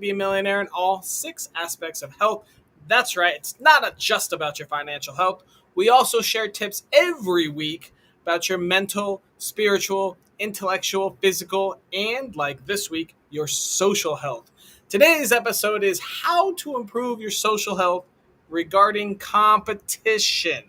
be a millionaire in all 6 aspects of health. That's right, it's not just about your financial health. We also share tips every week about your mental, spiritual, intellectual, physical, and like this week, your social health. Today's episode is how to improve your social health regarding competition.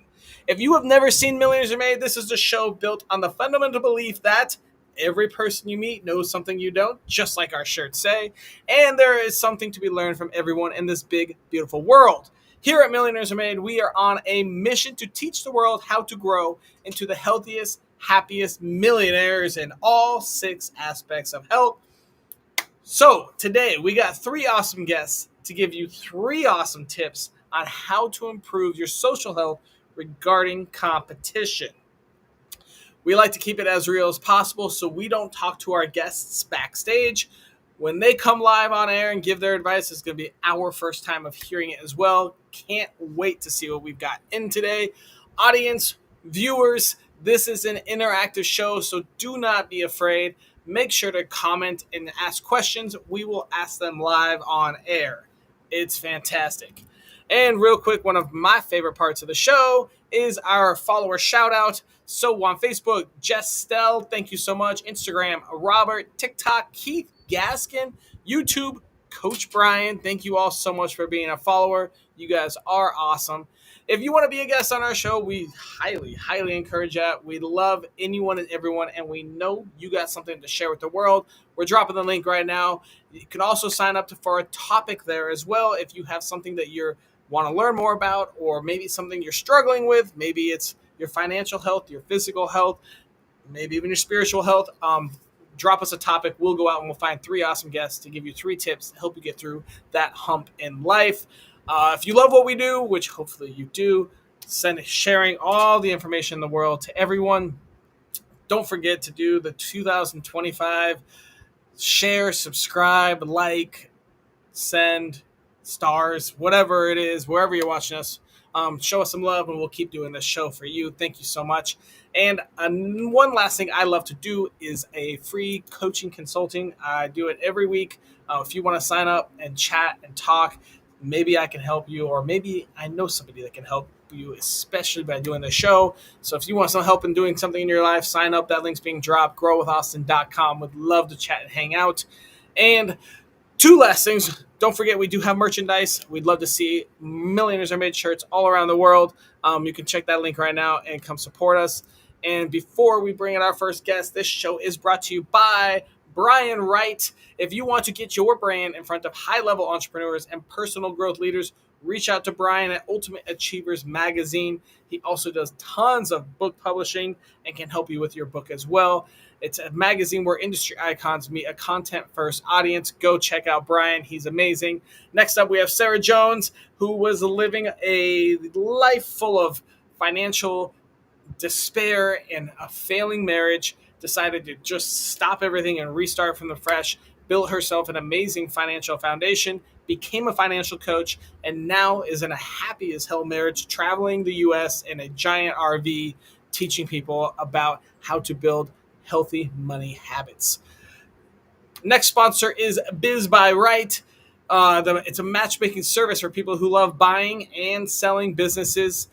If you have never seen Millionaires Are Made, this is a show built on the fundamental belief that every person you meet knows something you don't, just like our shirts say, and there is something to be learned from everyone in this big, beautiful world. Here at Millionaires Are Made, we are on a mission to teach the world how to grow into the healthiest, happiest millionaires in all 6 aspects of health. So today we got 3 awesome guests to give you 3 awesome tips on how to improve your social health regarding competition. We like to keep it as real as possible, so we don't talk to our guests backstage. When they come live on air and give their advice, it's going to be our first time of hearing it as well. Can't wait to see what we've got in today. Audience, viewers, this is an interactive show, so do not be afraid. Make sure to comment and ask questions. We will ask them live on air. It's fantastic. And real quick, one of my favorite parts of the show is our follower shout out. So on Facebook, Jess Stell, thank you so much. Instagram, Robert. TikTok, Keith Gaskin. YouTube, Coach Brian. Thank you all so much for being a follower. You guys are awesome. If you want to be a guest on our show, we highly, highly encourage that. We love anyone and everyone, and we know you got something to share with the world. We're dropping the link right now. You can also sign up for a topic there as well if you have something that you want to learn more about, or maybe something you're struggling with. Maybe it's your financial health, your physical health, maybe even your spiritual health. Drop us a topic. We'll go out and we'll find 3 awesome guests to give you 3 tips to help you get through that hump in life. If you love what we do, which hopefully you do, sharing all the information in the world to everyone. Don't forget to do the 2025 share, subscribe, like, send, stars, whatever it is, wherever you're watching us. Show us some love, and we'll keep doing this show for you. Thank you so much. And one last thing I love to do is a free coaching consulting. I do it every week. If you want to sign up and chat and talk, maybe I can help you, or maybe I know somebody that can help you, especially by doing the show. So if you want some help in doing something in your life, sign up. That link's being dropped, growwithaustin.com. Would love to chat and hang out. And 2 last things. Don't forget, we do have merchandise. We'd love to see Millionaires Are Made shirts all around the world. You can check that link right now and come support us. And before we bring in our first guest, this show is brought to you by Brian Wright. If you want to get your brand in front of high-level entrepreneurs and personal growth leaders, reach out to Brian at Ultimate Achievers Magazine. He also does tons of book publishing and can help you with your book as well. It's a magazine where industry icons meet a content-first audience. Go check out Brian. He's amazing. Next up, we have Sarah Jones, who was living a life full of financial despair and a failing marriage, decided to just stop everything and restart from the fresh, built herself an amazing financial foundation, became a financial coach, and now is in a happy as hell marriage, traveling the U.S. in a giant RV, teaching people about how to build healthy money habits. Next sponsor is Biz by Right. It's a matchmaking service for people who love buying and selling businesses.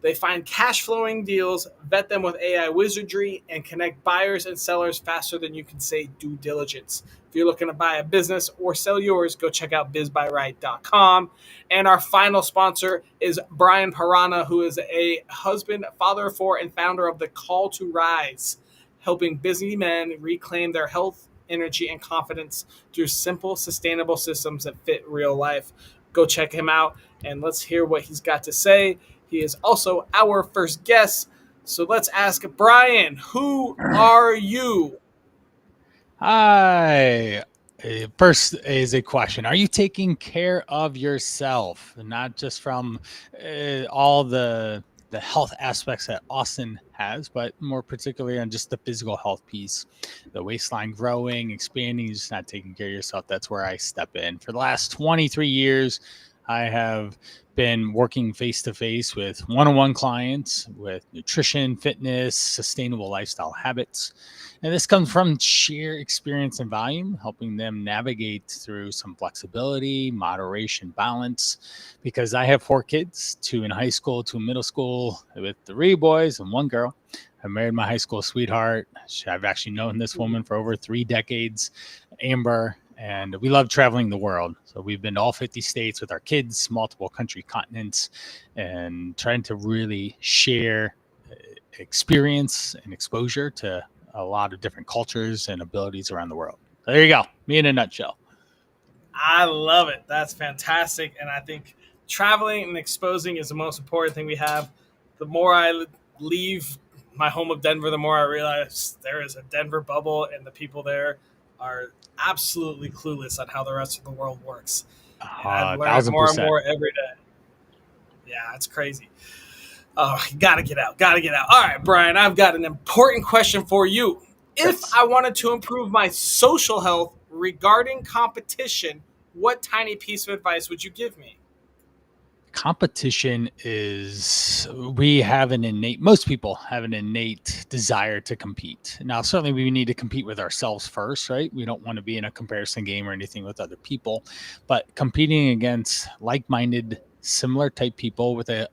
They find cash flowing deals, vet them with AI wizardry, and connect buyers and sellers faster than you can say due diligence. If you're looking to buy a business or sell yours, go check out bizbyright.com. And our final sponsor is Brian Parana, who is a husband, father of 4, and founder of the Call to Rise, helping busy men reclaim their health, energy, and confidence through simple, sustainable systems that fit real life. Go check him out, and let's hear what he's got to say. He is also our first guest. So let's ask Brian, who are you? Hi. First is a question. Are you taking care of yourself? Not just from all the health aspects that Austin has, but more particularly on just the physical health piece. The waistline growing, expanding, just not taking care of yourself. That's where I step in. For the last 23 years, I have been working face to face with one-on-one clients with nutrition, fitness, sustainable lifestyle habits. And this comes from sheer experience and volume, helping them navigate through some flexibility, moderation, balance. Because I have 4 kids, 2 in high school, 2 in middle school, with 3 boys and 1 girl. I married my high school sweetheart. I've actually known this woman for over 3 decades, Amber, and we love traveling the world. So we've been to all 50 states with our kids, multiple country continents, and trying to really share experience and exposure to a lot of different cultures and abilities around the world. So there you go. Me in a nutshell. I love it. That's fantastic. And I think traveling and exposing is the most important thing we have. The more I leave my home of Denver, the more I realize there is a Denver bubble, and the people there are absolutely clueless on how the rest of the world works. And I've learned more and 1,000%. more every day. Yeah, it's crazy. Oh, gotta get out. Gotta get out. All right, Brian, I've got an important question for you. If Yes. I wanted to improve my social health regarding competition, what tiny piece of advice would you give me? Competition is, we have an innate, most people have an innate desire to compete. Now, certainly we need to compete with ourselves first, right? We don't want to be in a comparison game or anything with other people, but competing against like-minded, similar type people with the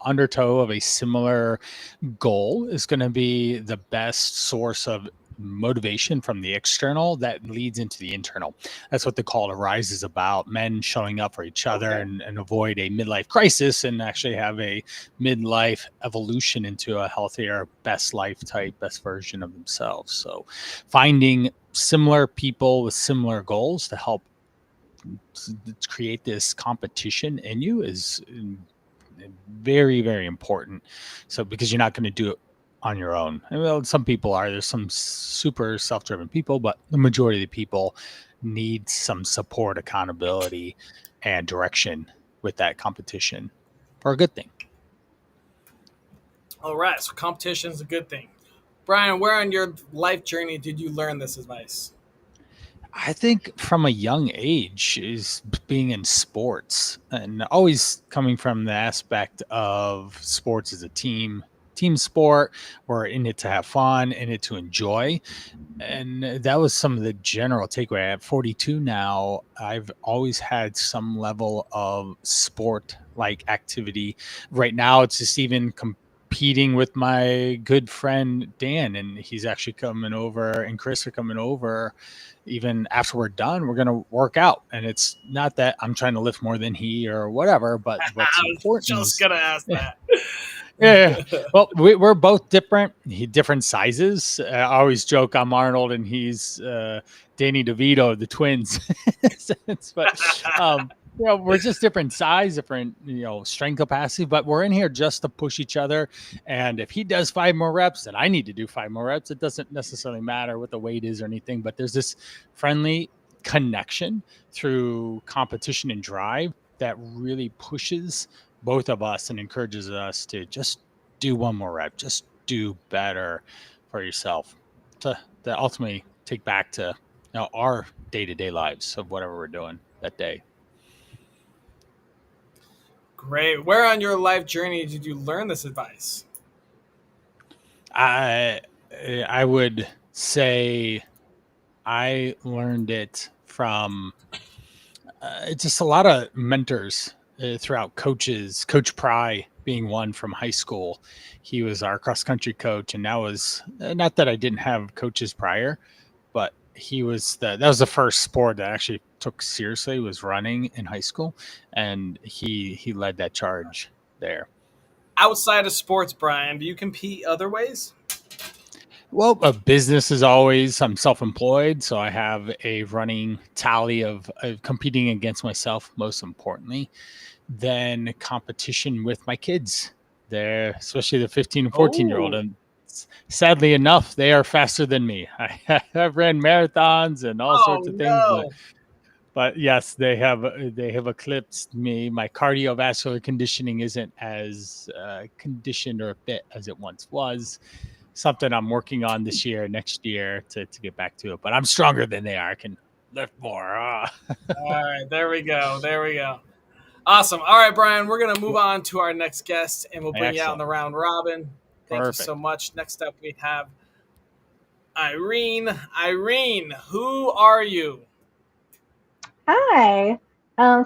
undertow of a similar goal is going to be the best source of motivation from the external that leads into the internal. That's what the call to rise is about. Men showing up for each other Okay. and avoid a midlife crisis and actually have a midlife evolution into a healthier, best life type, best version of themselves. So finding similar people with similar goals to help create this competition in you is very, very important. So because you're not going to do it on your own. And well, some people are. There's some super self-driven people, but the majority of the people need some support, accountability, and direction with that competition for a good thing. All right. So competition is a good thing. Brian, where on your life journey did you learn this advice? I think from a young age is being in sports and always coming from the aspect of sports as a team sport. We're in it to have fun, in it to enjoy. And that was some of the general takeaway. At 42 now, I've always had some level of sport like activity. Right now, it's just even competing with my good friend Dan, and he's actually coming over, and Chris are coming over. Even after we're done, we're going to work out. And it's not that I'm trying to lift more than he or whatever, but what's I was important just is, going to ask that. yeah. Well, we're both different. Different sizes. I always joke I'm Arnold and he's Danny DeVito, the twins. But we're just different size, different strength capacity. But we're in here just to push each other. And if he does 5 more reps, then I need to do 5 more reps. It doesn't necessarily matter what the weight is or anything. But there's this friendly connection through competition and drive that really pushes both of us and encourages us to just do 1 more rep, just do better for yourself to ultimately take back to our day-to-day lives of whatever we're doing that day. Great. Where on your life journey did you learn this advice? I I would say I learned it from just a lot of mentors throughout coaches. Coach Pry being one from high school. He was our cross country coach, and that was not that I didn't have coaches prior, but that was the first sport that I actually took seriously, was running in high school, and he led that charge there. Outside of sports, Brian, do you compete other ways? Well, a business is always, I'm self-employed, so I have a running tally of competing against myself, most importantly. Then competition with my kids. They're especially the 15 and 14-year-old. Oh, And sadly enough, they are faster than me. I've ran marathons and all oh sorts of things, no. but yes, they have eclipsed me. My cardiovascular conditioning isn't as conditioned or fit as it once was. Something I'm working on this year, next year to get back to it. But I'm stronger than they are. I can lift more. All right, there we go. There we go. Awesome. All right, Brian, we're going to move on to our next guest, and we'll bring you out in Excellent. the round robin. Thank you so Perfect. much. Next up, we have Irene. Irene, who are you? Hi.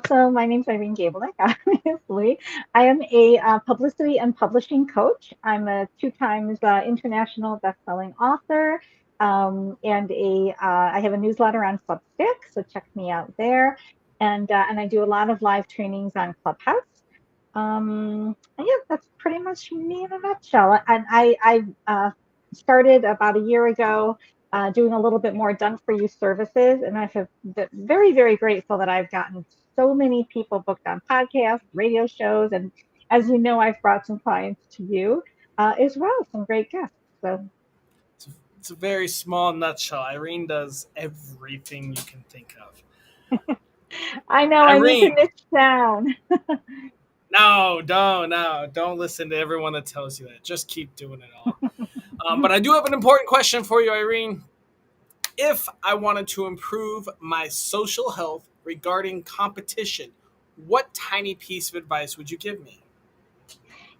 So my name is Irene Gabelnick, obviously. I am a publicity and publishing coach. I'm a two times international best-selling author, and I have a newsletter on Substack, so check me out there. And I do a lot of live trainings on Clubhouse. And yeah, that's pretty much me in a nutshell. And I started about a year ago doing a little bit more done for you services. And I have been very, very grateful that I've gotten so many people booked on podcasts, radio shows. And as you know, I've brought some clients to you as well, some great guests. So It's a very small nutshell. Irene does everything you can think of. I know I need to Irene, niche down. no, don't listen to everyone that tells you that. Just keep doing it all. But I do have an important question for you, Irene. If I wanted to improve my social health regarding competition, what tiny piece of advice would you give me?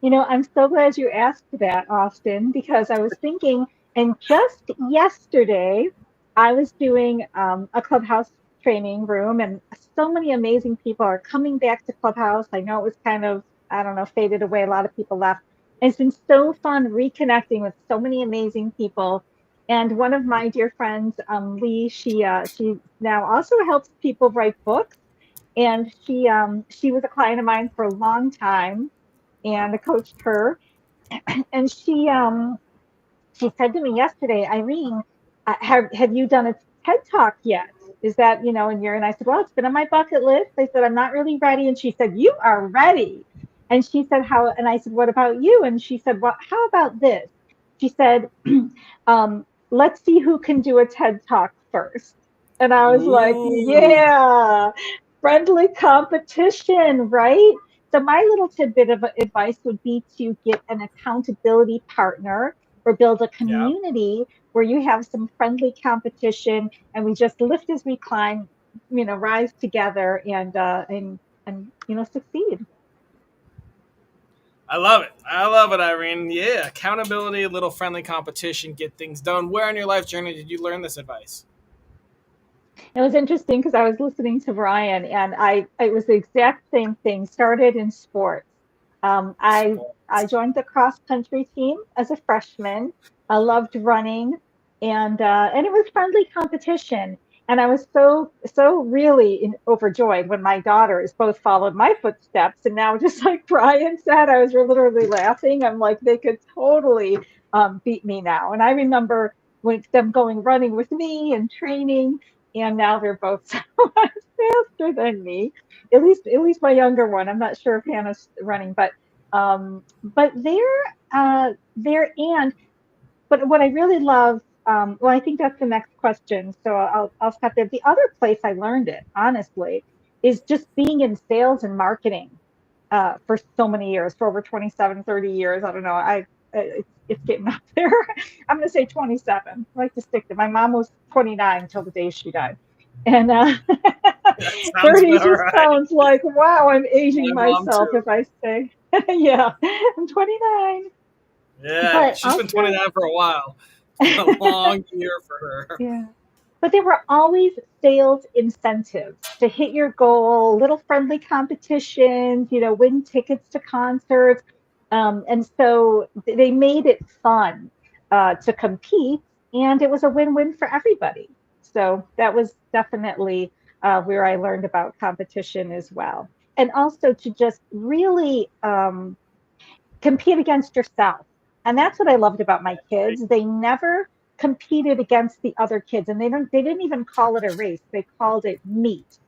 I'm so glad you asked that, Austin, because I was thinking, and just yesterday, I was doing a Clubhouse training room, and so many amazing people are coming back to Clubhouse. I know it was kind of, I don't know, faded away. A lot of people left. And it's been so fun reconnecting with so many amazing people. And one of my dear friends, Lee, she now also helps people write books, and she was a client of mine for a long time and I coached her. And she said to me yesterday, Irene, have you done a TED Talk yet? Is that in your? And I said, well, it's been on my bucket list. I said, I'm not really ready. And she said, you are ready. And she said, how? And I said, what about you? And she said, well, how about this? She said, let's see who can do a TED Talk first. And I was like, Ooh, yeah, friendly competition, right? So my little tidbit of advice would be to get an accountability partner or build a yeah. community where you have some friendly competition and we just lift as we climb, rise together and succeed. I love it. I love it, Irene. Yeah, accountability, a little friendly competition, get things done. Where on your life journey did you learn this advice? It was interesting because I was listening to Brian, and it was the exact same thing. Started in sports. I Sports. joined the cross country team as a freshman. I loved running, and it was friendly competition. And I was so really overjoyed when my daughters both followed my footsteps. And now, just like Brian said, I was literally laughing. I'm like, they could totally beat me now. And I remember with them going running with me and training, and now they're both so much faster than me. At least my younger one. I'm not sure if Hannah's running, but they're and but what I really love, well, I think that's the next question, so I'll stop there. The other place I learned it, honestly, is just being in sales and marketing for so many years, for over 27, 30 years. I don't know. It's getting up there. I'm going to say 27. I like to stick to. My mom was 29 until the day she died, and That sounds 30 about just right. sounds like wow. I'm aging My mom myself too. if I say, yeah, I'm 29. Yeah, But she's been also, 29 for a while. It's been a long year for her. yeah. But there were always sales incentives to hit your goal, little friendly competitions, win tickets to concerts. And so they made it fun to compete, and it was a win-win for everybody. So that was definitely where I learned about competition as well. And also to just really compete against yourself. And that's what I loved about my Right? kids. They never competed against the other kids, and they didn't even call it a race. They called it meet.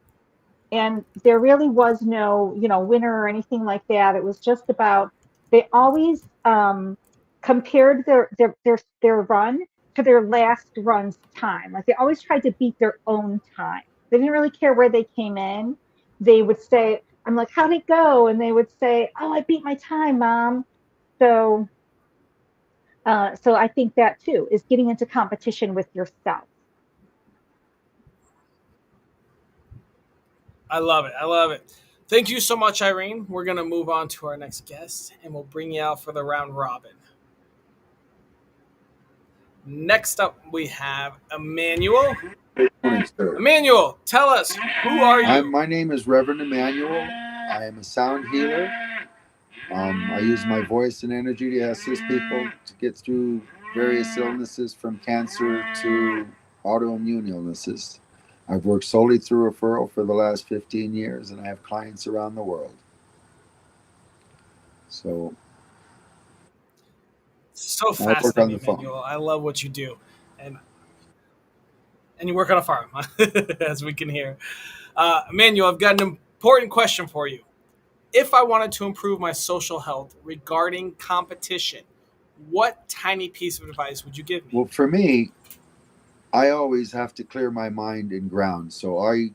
And there really was no, winner or anything like that. It was just about they always compared their run to their last run's time. Like they always tried to beat their own time. They didn't really care where they came in. They would say, I'm like, how'd it go? And they would say, oh, I beat my time, mom. So, so I think that too is getting into competition with yourself. I love it. I love it. Thank you so much, Irene. We're going to move on to our next guest, and we'll bring you out for the round robin. Next up, we have Emmanuel. Good morning, sir. Emmanuel, tell us, who are you? My name is Reverend Emmanuel. I am a sound healer. I use my voice and energy to assist people to get through various illnesses from cancer to autoimmune illnesses. I've worked solely through referral for the last 15 years, and I have clients around the world. So Fascinating, Emmanuel. I love what you do. And you work on a farm, as we can hear. Emmanuel, I've got an important question for you. If I wanted to improve my social health regarding competition, what tiny piece of advice would you give me? Well, for me, I always have to clear my mind and ground. So I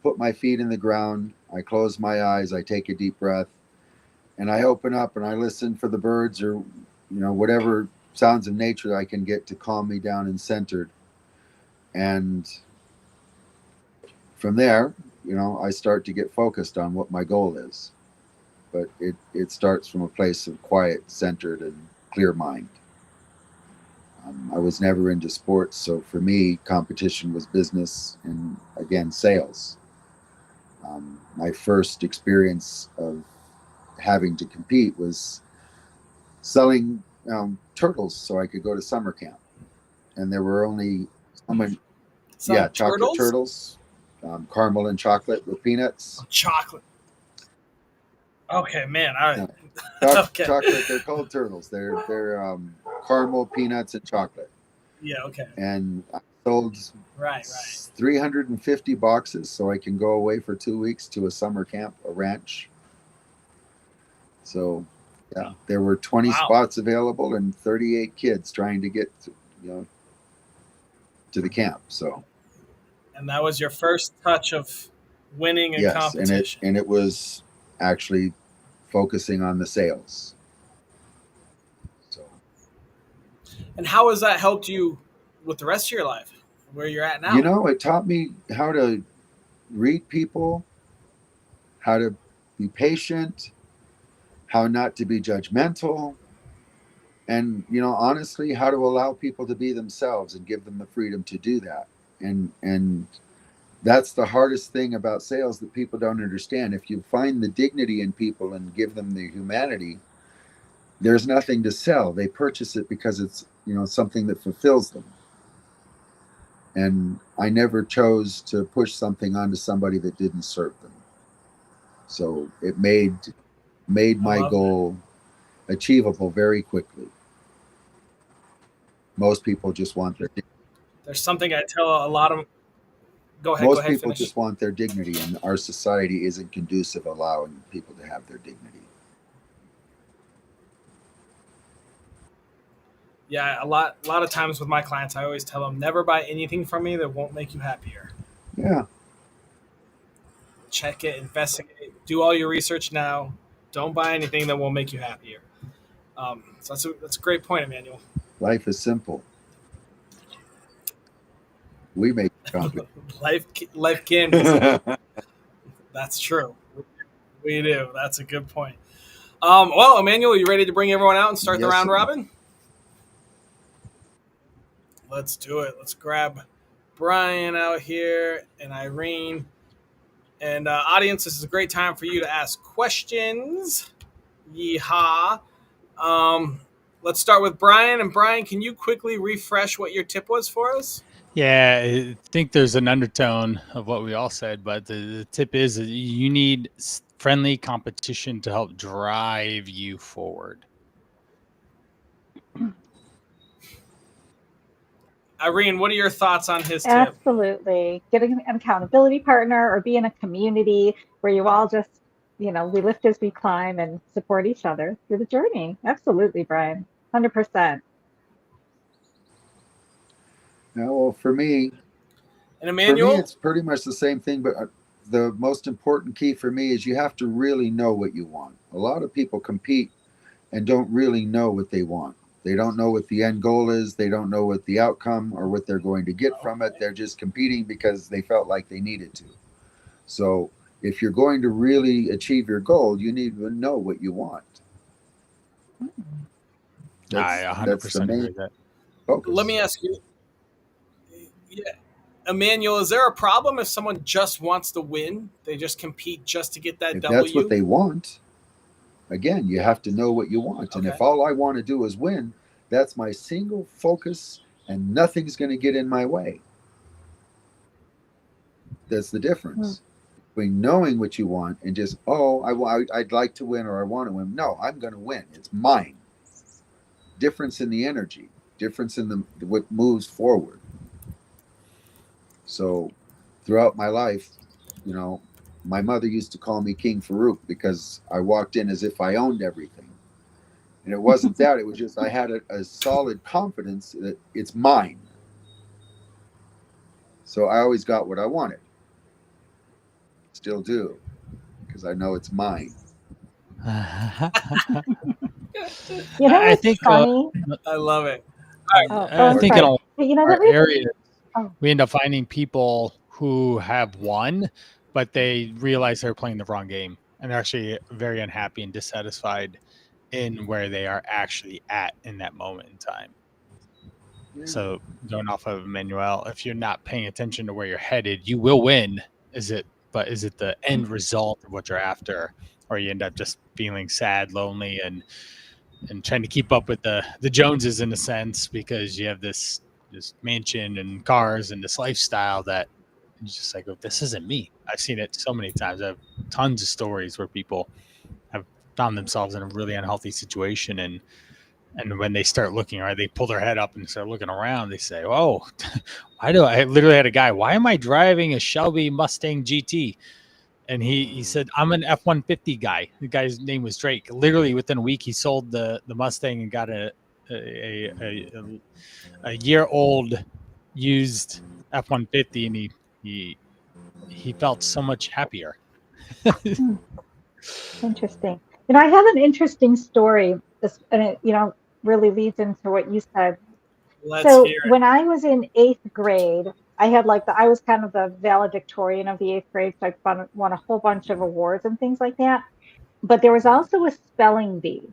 put my feet in the ground, I close my eyes, I take a deep breath, and I open up and I listen for the birds or whatever sounds of nature I can get to calm me down and centered. And from there, I start to get focused on what my goal is. But it starts from a place of quiet, centered, and clear mind. I was never into sports, so for me, competition was business and, again, sales. My first experience of having to compete was selling turtles so I could go to summer camp. And there were only chocolate turtles, caramel and chocolate with peanuts. Chocolate. Okay, man. Chocolate. They're called turtles. They're caramel, peanuts, and chocolate. Yeah. Okay. And I sold 350 boxes so I can go away for 2 weeks to a summer camp, a ranch. So, yeah, there were 20 spots available and 38 kids trying to get to the camp. So. And that was your first touch of winning a competition. And it was actually focusing on the sales. So. And how has that helped you with the rest of your life, where you're at now? It taught me how to read people, how to be patient, how not to be judgmental, and, honestly, how to allow people to be themselves and give them the freedom to do that. And that's the hardest thing about sales that people don't understand. If you find the dignity in people and give them the humanity, there's nothing to sell. They purchase it because it's, something that fulfills them. And I never chose to push something onto somebody that didn't serve them. So it made my goal achievable very quickly. Most people just want their dignity. There's something I tell a lot of. Most people just want their dignity, and our society isn't conducive allowing people to have their dignity. Yeah, a lot of times with my clients, I always tell them, never buy anything from me that won't make you happier. Yeah. Check it, investigate, do all your research now. Don't buy anything that won't make you happier. So that's a great point, Emmanuel. Life is simple. We make it complicated. Life can be simple. That's true. We do. That's a good point. Well, Emmanuel, you ready to bring everyone out and start the round robin? Let's do it. Let's grab Brian out here and Irene. And audience, this is a great time for you to ask questions. Yeehaw. Let's start with Brian. And Brian, can you quickly refresh what your tip was for us? Yeah, I think there's an undertone of what we all said, but the tip is that you need friendly competition to help drive you forward. Irene, what are your thoughts on his tip? Absolutely. Getting an accountability partner or be in a community where you all just, we lift as we climb and support each other through the journey. Absolutely, Brian. 100%. Yeah, well, for me, and Emmanuel? It's pretty much the same thing, but the most important key for me is you have to really know what you want. A lot of people compete and don't really know what they want. They don't know what the end goal is. They don't know what the outcome or what they're going to get from it. They're just competing because they felt like they needed to. So if you're going to really achieve your goal, you need to know what you want. I That's the 100% agree main with that. focus. Let me ask you, yeah, Emmanuel, is there a problem if someone just wants to win? They just compete just to get that If W? that's what they want, again, you have to know what you want. And Okay. if all I want to do is win, that's my single focus, and nothing's going to get in my way. That's the difference between knowing what you want and just, I'd like to win, or I want to win. No, I'm going to win. It's mine. Difference in the energy, difference in what moves forward. So throughout my life, my mother used to call me King Farouk because I walked in as if I owned everything. And it wasn't that. It was just I had a solid confidence that it's mine. So I always got what I wanted. Still do, because I know it's mine. You know I what's think funny? I love it. I think in sorry. all But the our reason, areas, oh, we end up finding people who have won, but they realize they're playing the wrong game, and they're actually very unhappy and dissatisfied in where they are actually at in that moment in time. Yeah. So going off of Emmanuel, if you're not paying attention to where you're headed, you will win. Is it the end result of what you're after, or you end up just feeling sad, lonely, and trying to keep up with the Joneses in a sense, because you have this mansion and cars and this lifestyle that it's just like, oh, this isn't me. I've seen it so many times. I have tons of stories where people have found themselves in a really unhealthy situation, and when they start looking, or they pull their head up and start looking around, they say, "Oh, I literally had a guy. Why am I driving a Shelby Mustang GT?" And he said, "I'm an F-150 guy." The guy's name was Drake. Literally within a week, he sold the Mustang and got a year old used F-150, and he felt so much happier. interesting. I have an interesting story. And it, really leads into what you said. Let's So hear it. when I was in 8th grade, I had I was kind of the valedictorian of the 8th grade, so I won a whole bunch of awards and things like that. But there was also a spelling bee.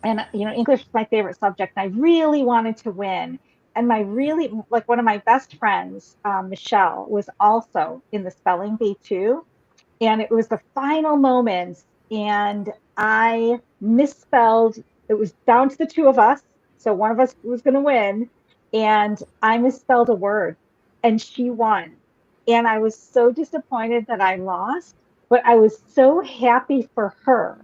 And, English was my favorite subject, and I really wanted to win. And one of my best friends, Michelle, was also in the spelling bee too. And it was the final moments, and I misspelled. It was down to the two of us, so one of us was going to win, and I misspelled a word, and she won. And I was so disappointed that I lost, but I was so happy for her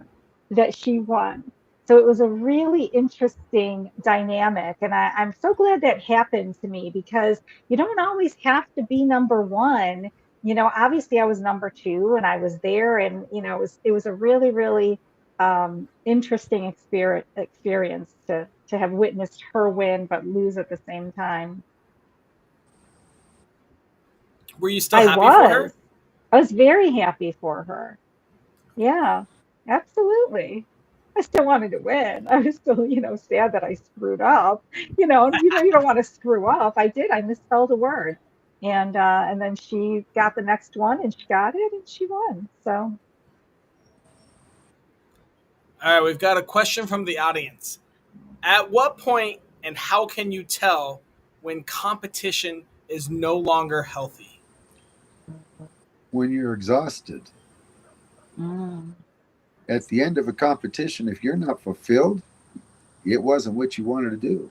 that she won. So it was a really interesting dynamic, and I'm so glad that happened to me, because you don't always have to be number one. Obviously I was number two and I was there, and it was a really, really interesting experience to have witnessed her win but lose at the same time. Were you still happy for her? I was very happy for her. Yeah, absolutely. I still wanted to win. I was still, sad that I screwed up. You don't want to screw up. I did. I misspelled a word. And then she got the next one, and she got it, and she won. So All right, we've got a question from the audience. At what point and how can you tell when competition is no longer healthy? When you're exhausted. At the end of a competition, if you're not fulfilled, it wasn't what you wanted to do.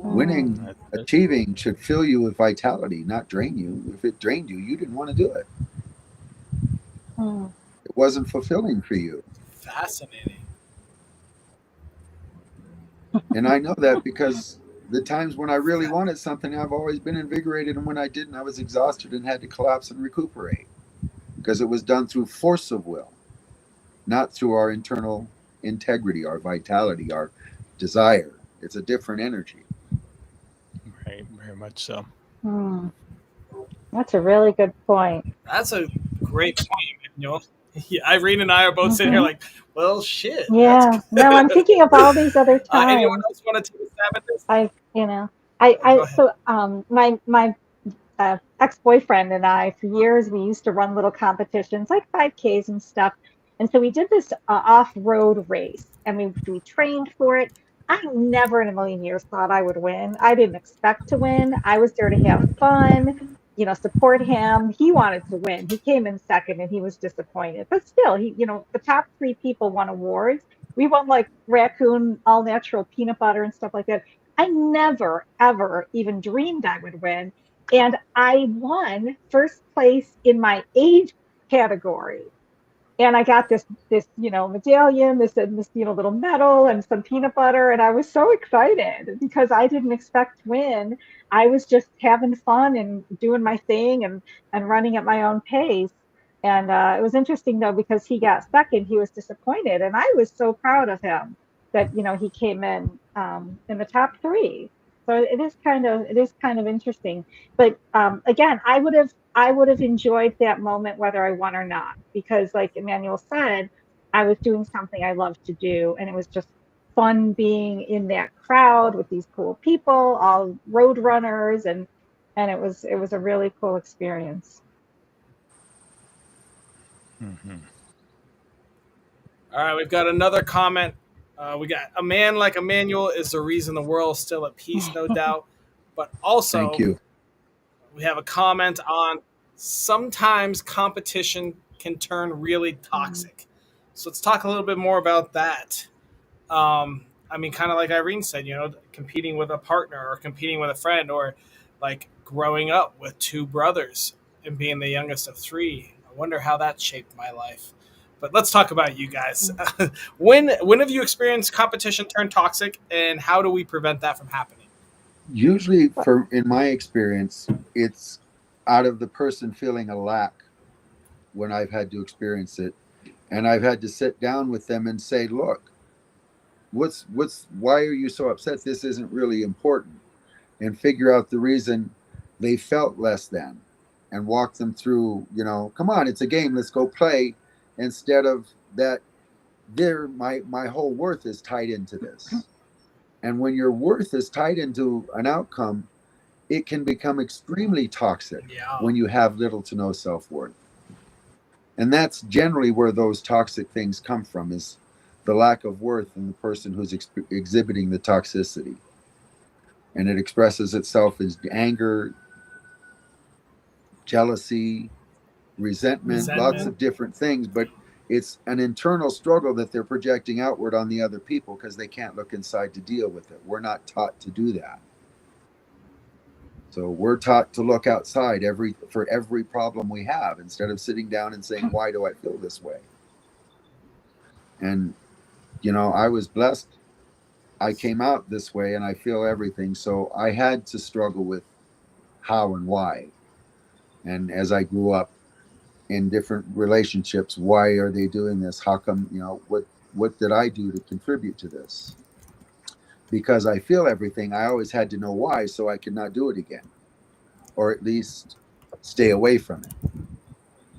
Winning, achieving should fill you with vitality, not drain you. If it drained you, you didn't want to do it. It wasn't fulfilling for you. Fascinating. And I know that because the times when I really wanted something, I've always been invigorated. And when I didn't, I was exhausted and had to collapse and recuperate, because it was done through force of will, not through our internal integrity, our vitality, our desire. It's a different energy. Right, very much so. That's a really good point. That's a great point, Emmanuel. Irene and I are both sitting here like, well, shit. Yeah. No, I'm thinking of all these other times. Anyone else want to take a stab at this? I Go ahead. so my ex-boyfriend and I, for years, we used to run little competitions like 5Ks and stuff. And so we did this off-road race, and we trained for it. I never in a million years thought I would win. I didn't expect to win. I was there to have fun, support him. He wanted to win. He came in second and he was disappointed. But still, the top three people won awards. We won like raccoon, all natural peanut butter and stuff like that. I never, ever even dreamed I would win. And I won first place in my age category. And I got this medallion, this little medal and some peanut butter, and I was so excited because I didn't expect to win. I was just having fun and doing my thing and running at my own pace. And it was interesting though because he got second, he was disappointed, and I was so proud of him that he came in the top three. So it is kind of interesting. But again, I would have enjoyed that moment whether I won or not, because like Emmanuel said, I was doing something I love to do, and it was just fun being in that crowd with these cool people, all road runners, and it was a really cool experience. Mm-hmm. All right, we've got another comment. We got a man like Emmanuel is the reason the world's still at peace, no doubt. But also, Thank you. we have a comment on sometimes competition can turn really toxic. So let's talk a little bit more about that. I mean, kind of like Irene said, competing with a partner or competing with a friend, or like growing up with two brothers and being the youngest of three. I wonder how that shaped my life. But let's talk about you guys. When have you experienced competition turn toxic, and how do we prevent that from happening? Usually, in my experience, it's out of the person feeling a lack when I've had to experience it, and I've had to sit down with them and say, "Look, why are you so upset? This isn't really important," and figure out the reason they felt less than, and walk them through. Come on, it's a game. Let's go play. Instead of that, my whole worth is tied into this. And when your worth is tied into an outcome, it can become extremely toxic when you have little to no self-worth. And that's generally where those toxic things come from, is the lack of worth in the person who's exhibiting the toxicity. And it expresses itself as anger, jealousy, resentment, lots of different things, but it's an internal struggle that they're projecting outward on the other people because they can't look inside to deal with it. We're not taught to do that. So we're taught to look outside for every problem we have, instead of sitting down and saying, why do I feel this way? And, I was blessed. I came out this way and I feel everything. So I had to struggle with how and why. And as I grew up in different relationships, why are they doing this? How come, what did I do to contribute to this? Because I feel everything, I always had to know why, so I could not do it again, or at least stay away from it.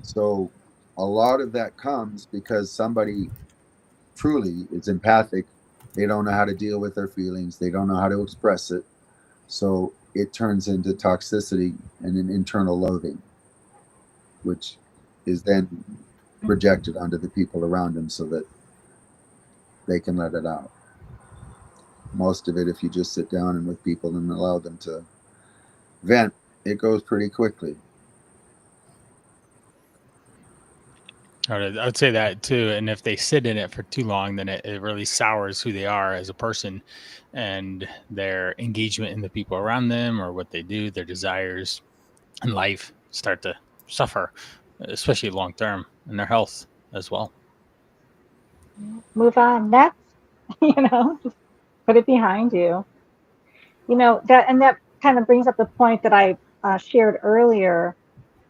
So a lot of that comes because somebody truly is empathic. They don't know how to deal with their feelings. They don't know how to express it. So it turns into toxicity and an internal loathing, which is then projected onto the people around them so that they can let it out. Most of it, if you just sit down and with people and allow them to vent, it goes pretty quickly. I would say that too. And if they sit in it for too long, then it really sours who they are as a person, and their engagement in the people around them, or what they do, their desires in life start to suffer, especially long term, and their health as well. Move on next. Just put it behind you. That kind of brings up the point that I shared earlier,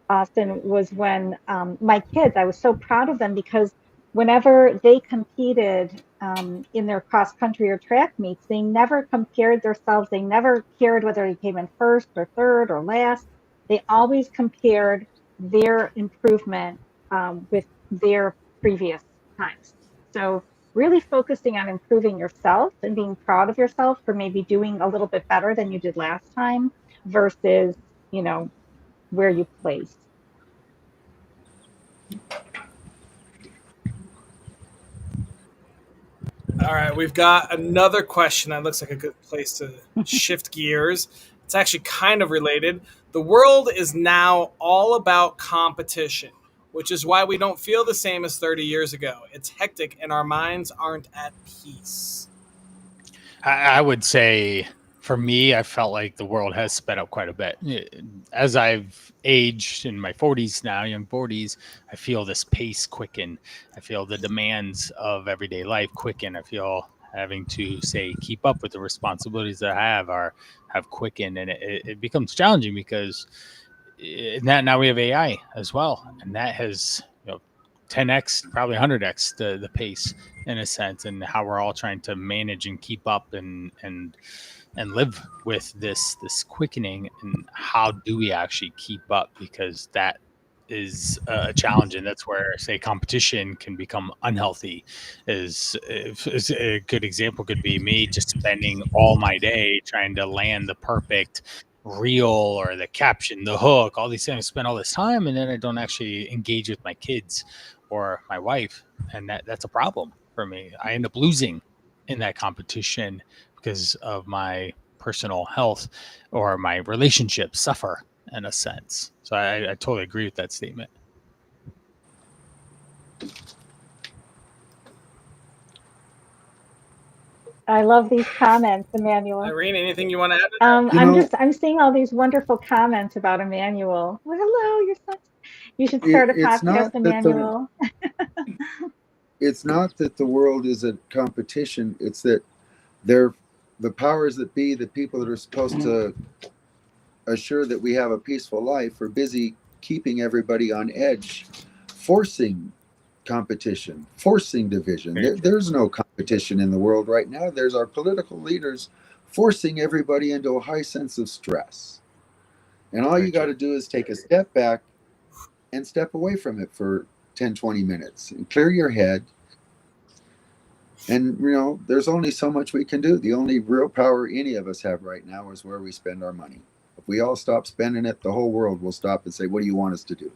Austin, was when my kids, I was so proud of them because whenever they competed in their cross country or track meets, they never compared themselves. They never cared whether they came in first or third or last. They always compared their improvement with their previous times. So really focusing on improving yourself and being proud of yourself for maybe doing a little bit better than you did last time versus, where you place. All right, we've got another question that looks like a good place to shift gears. It's actually kind of related. The world is now all about competition, which is why we don't feel the same as 30 years ago. It's hectic and our minds aren't at peace. I would say for me, I felt like the world has sped up quite a bit. As I've aged in my 40s now, young 40s, I feel this pace quicken. I feel the demands of everyday life quicken. I feel having to say keep up with the responsibilities that I have quickened, and it becomes challenging because now we have AI as well, and that has 10x, probably 100x the pace in a sense, and how we're all trying to manage and keep up and live with this quickening, and how do we actually keep up, because that is a challenge, and that's where, say, competition can become unhealthy. Is a good example could be me just spending all my day trying to land the perfect reel or the caption, the hook, all these things. Spend all this time, and then I don't actually engage with my kids or my wife, and that's a problem for me. I end up losing in that competition because of my personal health, or my relationships suffer in a sense. So I totally agree with that statement. I love these comments, Emmanuel. Irene, anything you want to add? I'm seeing all these wonderful comments about Emmanuel. Well, hello, your son. You should start a podcast, Emmanuel. It's not that the world is a competition. It's that the powers that be, the people that are supposed to assure that we have a peaceful life, are busy keeping everybody on edge, forcing competition, forcing division. There's no competition in the world right now. There's our political leaders forcing everybody into a high sense of stress. And all you got to do is take a step back and step away from it for 10, 20 minutes and clear your head. And, there's only so much we can do. The only real power any of us have right now is where we spend our money. If we all stop spending it, the whole world will stop and say, what do you want us to do?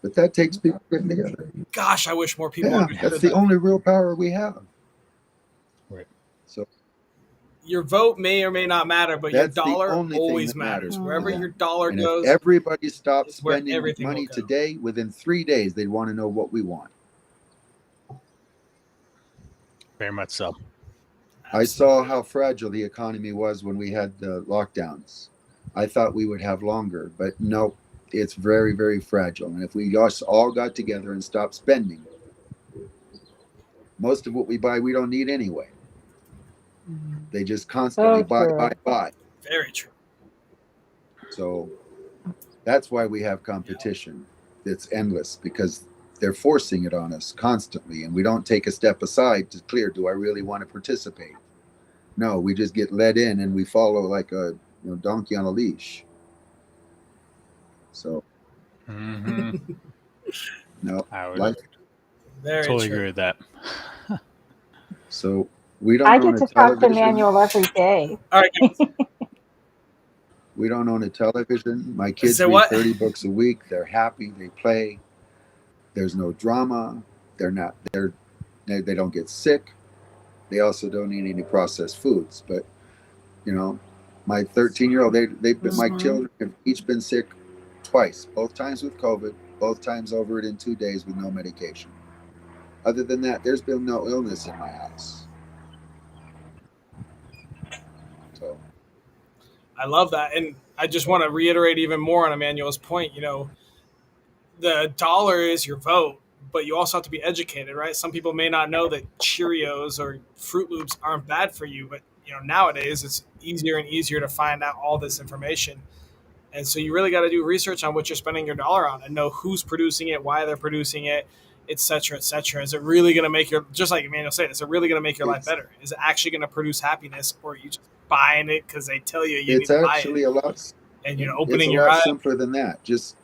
But that takes people getting together. Gosh, I wish more people understood. That's the only real power we have. Right. So your vote may or may not matter, but your dollar always matters. Wherever your dollar goes, if everybody stops spending money today, within 3 days, they'd want to know what we want. Very much so. I saw how fragile the economy was when we had the lockdowns. I thought we would have longer, but no, it's very, very fragile. And if we just all got together and stopped spending, most of what we buy, we don't need anyway. They just constantly buy. Very true. So that's why we have competition that's endless, because they're forcing it on us constantly, and we don't take a step aside to clear, do I really want to participate? No, we just get led in and we follow like a donkey on a leash. So no, I would totally agree with that. So we don't. I get to talk to Emmanuel every day. All right, guys. We don't own a television. My kids read 30 books a week. They're happy. They play. There's no drama. They don't get sick. They also don't eat any processed foods. But my 13-year-old, my children have each been sick twice, both times with COVID, both times over it in 2 days with no medication. Other than that, there's been no illness in my house. So I love that. And I just want to reiterate even more on Emmanuel's point. The dollar is your vote, but you also have to be educated, right? Some people may not know that Cheerios or Fruit Loops aren't bad for you, but nowadays it's easier and easier to find out all this information. And so you really got to do research on what you're spending your dollar on and know who's producing it, why they're producing it, et cetera, et cetera. Is it really going to make just like Emmanuel said, is it really going to make your life better? Is it actually going to produce happiness, or are you just buying it because they tell you need to buy it? It's actually a lot. And opening your eyes. It's a lot simpler than that. Just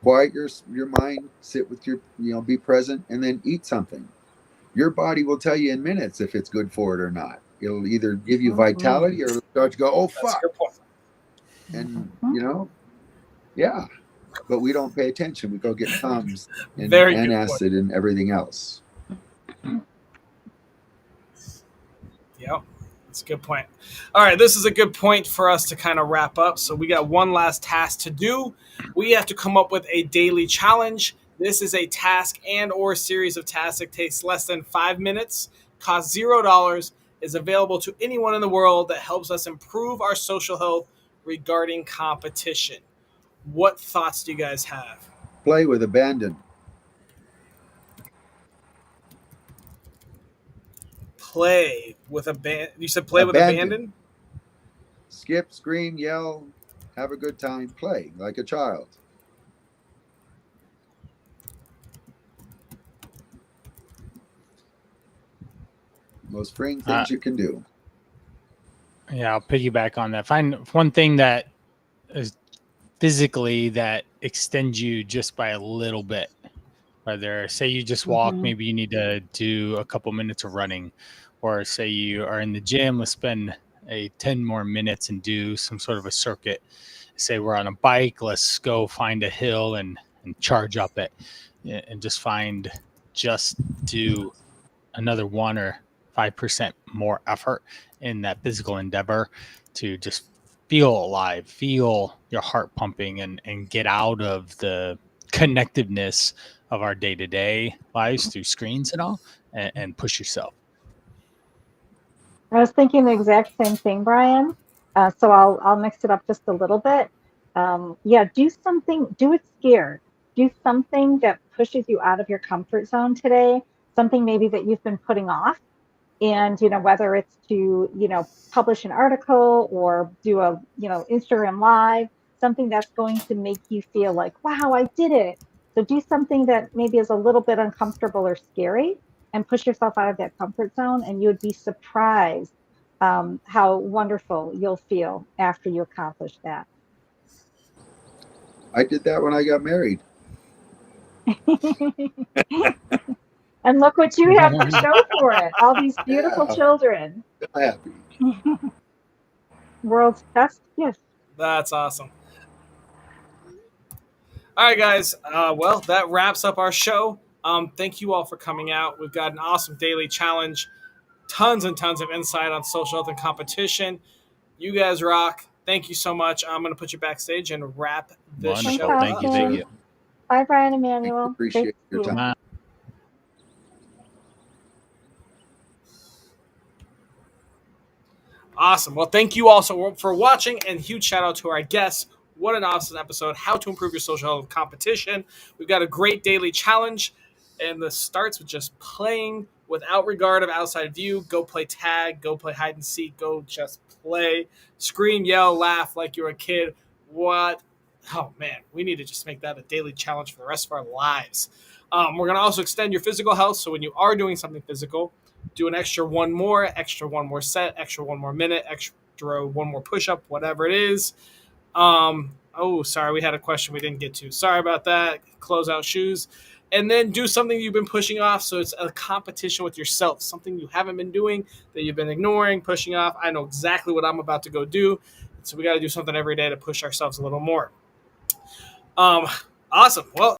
quiet your mind, sit with be present, and then eat something. Your body will tell you in minutes if it's good for it or not. It'll either give you vitality or it'll start to go, oh, fuck. And, Yeah, but we don't pay attention. We go get Tums and Very good acid and everything else. Yep. That's a good point. All right, this is a good point for us to kind of wrap up. So we got one last task to do. We have to come up with a daily challenge. This is a task and or series of tasks that takes less than 5 minutes, costs $0, is available to anyone in the world that helps us improve our social health regarding competition. What thoughts do you guys have? Play with abandon. Play with abandon. You said play with abandon? Skip, scream, yell, have a good time, play like a child. Most freeing things you can do. Yeah, I'll piggyback on that. Find one thing that is physically that extends you just by a little bit. Whether say you just walk, maybe you need to do a couple minutes of running, or say you are in the gym, let's spend 10 more minutes and do some sort of a circuit. Say we're on a bike, let's go find a hill and charge up it, and just do another 1 or 5% more effort in that physical endeavor to just feel alive, feel your heart pumping, and get out of the connectiveness of our day-to-day lives through screens and all, and push yourself. I was thinking the exact same thing, Brian. So I'll mix it up just a little bit. Yeah, do it scared. Do something that pushes you out of your comfort zone today, something maybe that you've been putting off. And, whether it's to, publish an article or do a, Instagram live, something that's going to make you feel like, wow, I did it. So do something that maybe is a little bit uncomfortable or scary and push yourself out of that comfort zone. And you would be surprised how wonderful you'll feel after you accomplish that. I did that when I got married. And look what you have to show for it. All these beautiful children. Happy. World's best gift. That's awesome. All right, guys. Well, that wraps up our show. Thank you all for coming out. We've got an awesome daily challenge, tons and tons of insight on social health and competition. You guys rock. Thank you so much. I'm going to put you backstage and wrap this show up. Thank you. Bye, Brian Emmanuel. Appreciate your time. Awesome. Well, thank you also for watching, and huge shout out to our guests. What an awesome episode. How to improve your social health competition. We've got a great daily challenge, and this starts with just playing without regard of outside view. Go play tag. Go play hide and seek. Go just play. Scream, yell, laugh like you're a kid. What? Oh, man. We need to just make that a daily challenge for the rest of our lives. We're going to also extend your physical health, so when you are doing something physical, do an extra one more set, extra 1 more minute, extra 1 more push-up, whatever it is. Sorry, we had a question we didn't get to. Sorry about that. Close out shoes. And then do something you've been pushing off, so it's a competition with yourself, something you haven't been doing that you've been ignoring, pushing off. I know exactly what I'm about to go do, so we got to do something every day to push ourselves a little more. Awesome. Well,